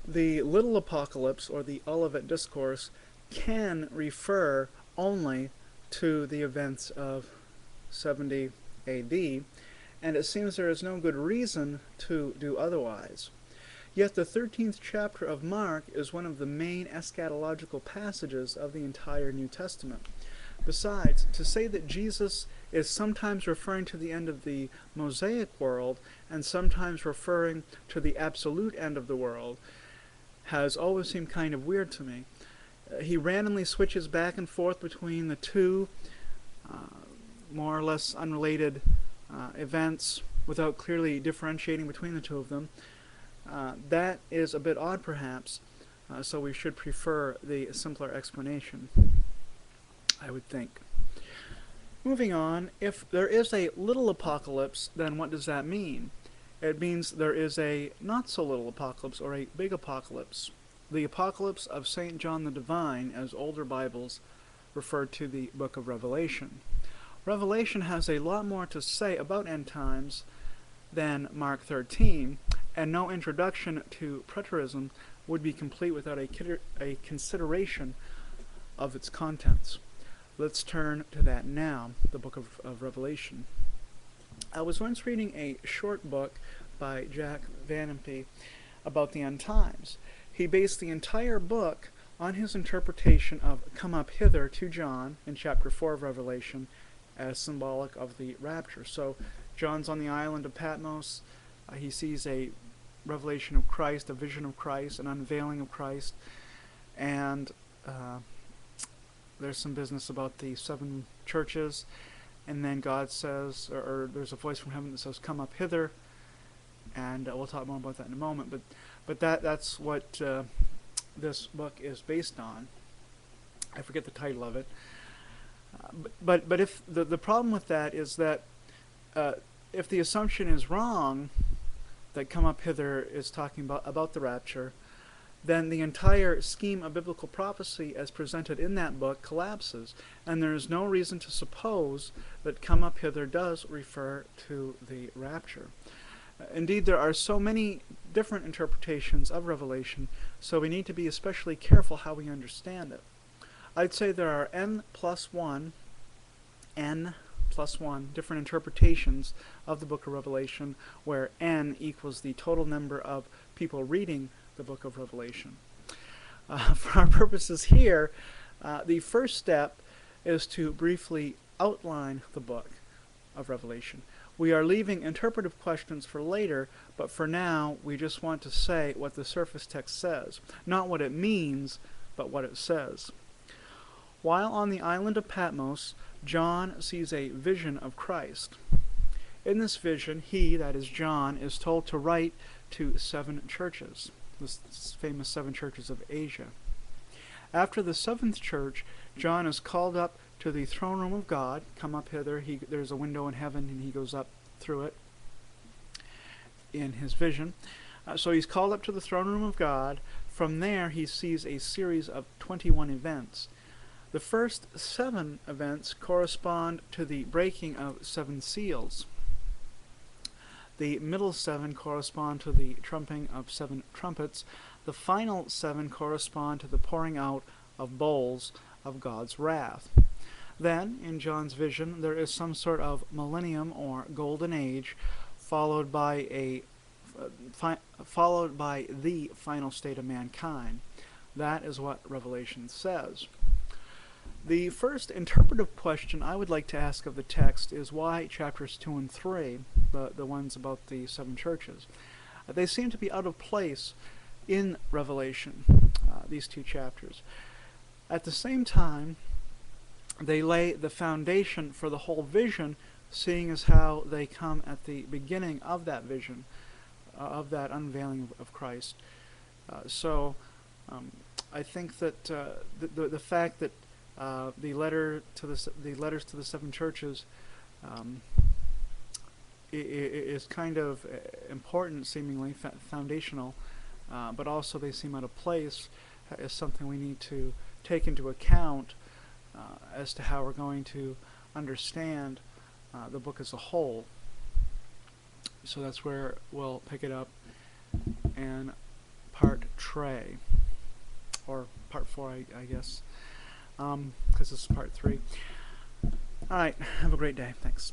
The little apocalypse, or the Olivet Discourse, can refer only to the events of 70 AD, and it seems there is no good reason to do otherwise. Yet the 13th chapter of Mark is one of the main eschatological passages of the entire New Testament. Besides, to say that Jesus is sometimes referring to the end of the Mosaic world and sometimes referring to the absolute end of the world has always seemed kind of weird to me. He randomly switches back and forth between the two more or less unrelated events without clearly differentiating between the two of them. That is a bit odd, perhaps, so we should prefer the simpler explanation, I would think. Moving on, if there is a little apocalypse, then what does that mean? It means there is a not-so-little apocalypse, or a big apocalypse. The apocalypse of St. John the Divine, as older Bibles refer to the book of Revelation. Revelation has a lot more to say about end times than Mark 13, and no introduction to Preterism would be complete without a consideration of its contents. Let's turn to that now, the book of Revelation. I was once reading a short book by Jack Van Impe about the end times. He based the entire book on his interpretation of "come up hither" to John in chapter 4 of Revelation as symbolic of the rapture. So John's on the island of Patmos. He sees a revelation of Christ, a vision of Christ, an unveiling of Christ, and there's some business about the 7 churches. And then God says, or there's a voice from heaven that says, "Come up hither," and we'll talk more about that in a moment. But that's what this book is based on. I forget the title of it. But if the problem with that is that if the assumption is wrong, that "come up hither" is talking about the rapture, then the entire scheme of biblical prophecy as presented in that book collapses, and there is no reason to suppose that "come up hither" does refer to the rapture. Indeed, there are so many different interpretations of Revelation, so we need to be especially careful how we understand it. I'd say there are n plus one different interpretations of the book of Revelation, where n equals the total number of people reading the book of Revelation. For our purposes here, the first step is to briefly outline the book of Revelation. We are leaving interpretive questions for later, but for now we just want to say what the surface text says, not what it means, but what it says. While on the island of Patmos, John sees a vision of Christ. In this vision, he, that is John, is told to write to 7 churches, the famous 7 churches of Asia. After the 7th church, John is called up to the throne room of God. "Come up hither." There's a window in heaven, and he goes up through it in his vision. So he's called up to the throne room of God. From there, he sees a series of 21 events. The first 7 events correspond to the breaking of 7 seals. The middle 7 correspond to the trumping of 7 trumpets. The final 7 correspond to the pouring out of bowls of God's wrath. Then, in John's vision, there is some sort of millennium or golden age, followed by the final state of mankind. That is what Revelation says. The first interpretive question I would like to ask of the text is why chapters 2 and 3, the ones about the 7 churches. They seem to be out of place in Revelation, these 2 chapters. At the same time, they lay the foundation for the whole vision, seeing as how they come at the beginning of that vision, of that unveiling of Christ. I think that the fact that the letters to the 7 churches is kind of important, seemingly foundational, but also they seem out of place, is something we need to take into account as to how we're going to understand the book as a whole. So that's where we'll pick it up in part portray, or part 4, I guess, because this is part 3. Alright, have a great day. Thanks.